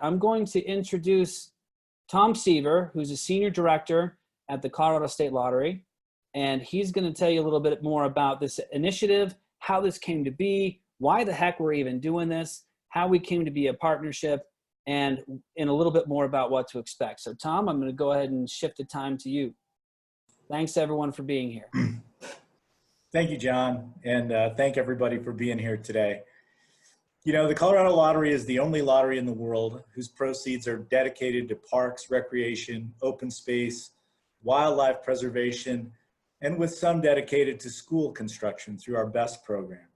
I'm going to introduce Tom Seaver, who's a senior director at the Colorado State Lottery. And he's going to tell you a little bit more about this initiative, how this came to be, why the heck we're even doing this, how we came to be a partnership, and a little bit more about what to expect. So Tom, I'm going to go ahead and shift the time to you. Thanks everyone for being here. Thank you, John, and thank everybody for being here today. You know, the Colorado Lottery is the only lottery in the world whose proceeds are dedicated to parks, recreation, open space, wildlife preservation, and with some dedicated to school construction through our BEST program.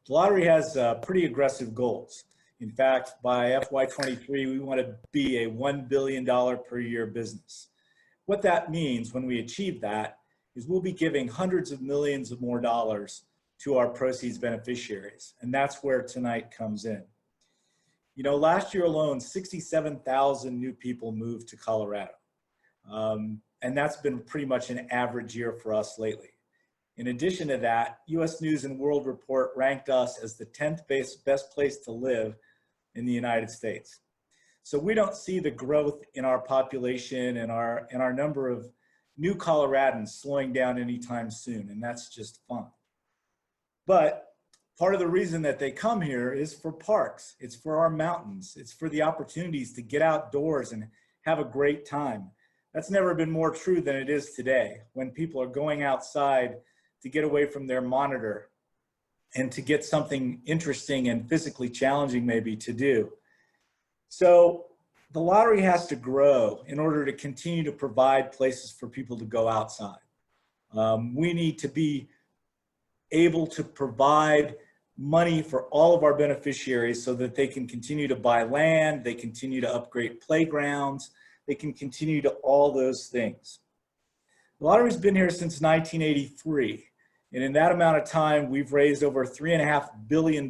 The lottery has pretty aggressive goals. In fact, by FY23, we want to be a $1 billion per year business. What that means when we achieve that is we'll be giving hundreds of millions of more dollars to our proceeds beneficiaries. And that's where tonight comes in. You know, last year alone, 67,000 new people moved to Colorado. And that's been pretty much an average year for us lately. In addition to that, US News and World Report ranked us as the 10th best place to live in the United States. So we don't see the growth in our population and our number of new Coloradans slowing down anytime soon, and that's just fine. But part of the reason that they come here is for parks, it's for our mountains, it's for the opportunities to get outdoors and have a great time. That's never been more true than it is today, when people are going outside to get away from their monitor and to get something interesting and physically challenging maybe to do. So the lottery has to grow in order to continue to provide places for people to go outside. We need to be able to provide money for all of our beneficiaries so that they can continue to buy land, they continue to upgrade playgrounds, they can continue to all those things. The lottery's been here since 1983. And in that amount of time, we've raised over $3.5 billion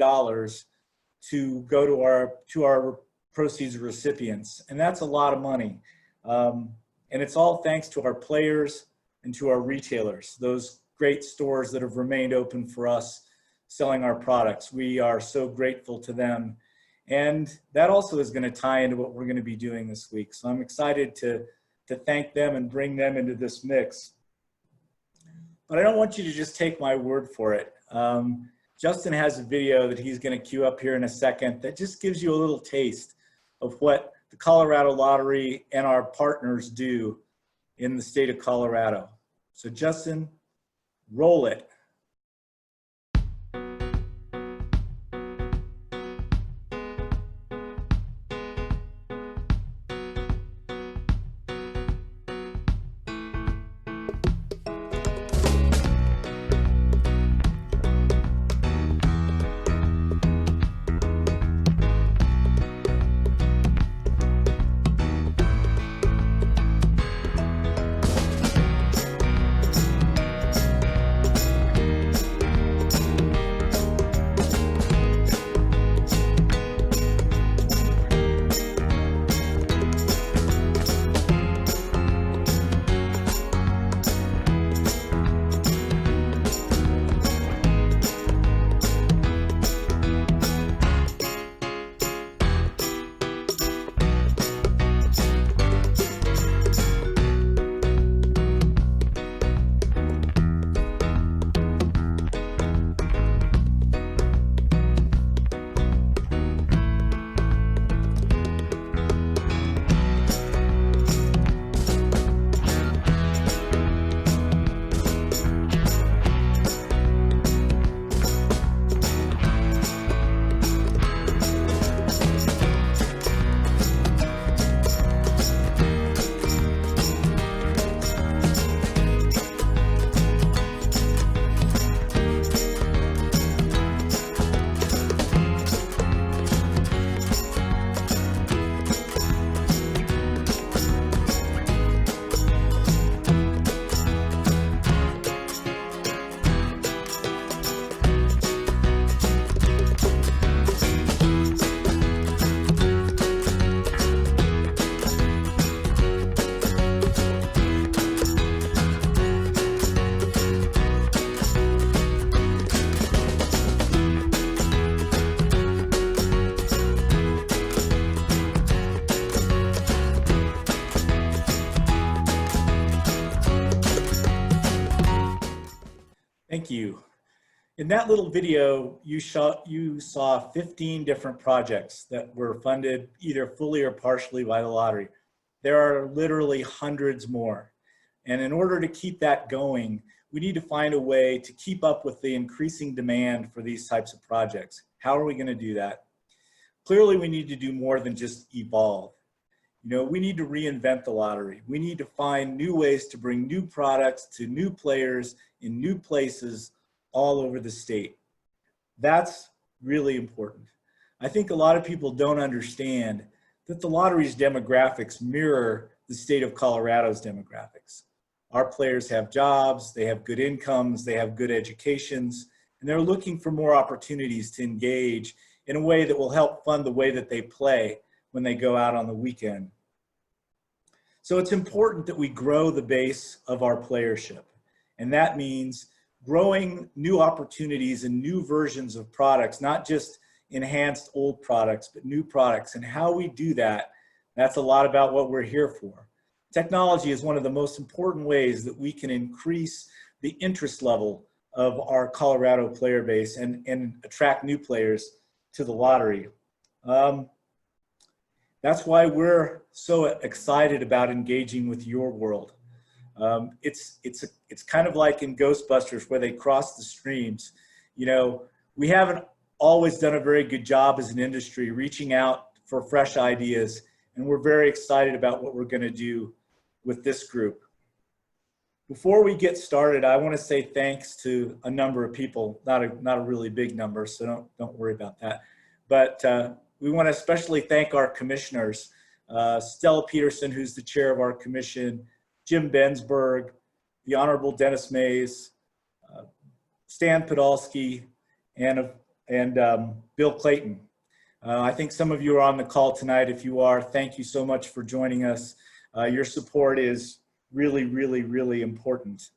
to go to our proceeds recipients. And that's a lot of money. And it's all thanks to our players and to our retailers, those great stores that have remained open for us selling our products. We are so grateful to them. And that also is going to tie into what we're going to be doing this week. So I'm excited to thank them and bring them into this mix. But I don't want you to just take my word for it. Justin has a video that he's going to cue up here in a second that just gives you a little taste of what the Colorado Lottery and our partners do in the state of Colorado. So Justin, roll it. Thank you. In that little video, you saw 15 different projects that were funded either fully or partially by the lottery. There are literally hundreds more. And in order to keep that going, we need to find a way to keep up with the increasing demand for these types of projects. How are we going to do that? Clearly, we need to do more than just evolve. You know, we need to reinvent the lottery. We need to find new ways to bring new products to new players in new places all over the state. That's really important. I think a lot of people don't understand that the lottery's demographics mirror the state of Colorado's demographics. Our players have jobs, they have good incomes, they have good educations, and they're looking for more opportunities to engage in a way that will help fund the way that they play when they go out on the weekend. So it's important that we grow the base of our playership. And that means growing new opportunities and new versions of products, not just enhanced old products, but new products. And how we do that, that's a lot about what we're here for. Technology is one of the most important ways that we can increase the interest level of our Colorado player base and attract new players to the lottery. That's why we're so excited about engaging with your world. It's kind of like in Ghostbusters where they cross the streams. You know, we haven't always done a very good job as an industry reaching out for fresh ideas, and we're very excited about what we're going to do with this group. Before we get started, I want to say thanks to a number of people, not a really big number, so don't worry about that. But we want to especially thank our commissioners, Stella Peterson, who's the chair of our commission, Jim Bensberg, the Honorable Dennis Mays, Stan Podolsky, and Bill Clayton. I think some of you are on the call tonight. If you are, thank you so much for joining us. Your support is really, really, really important.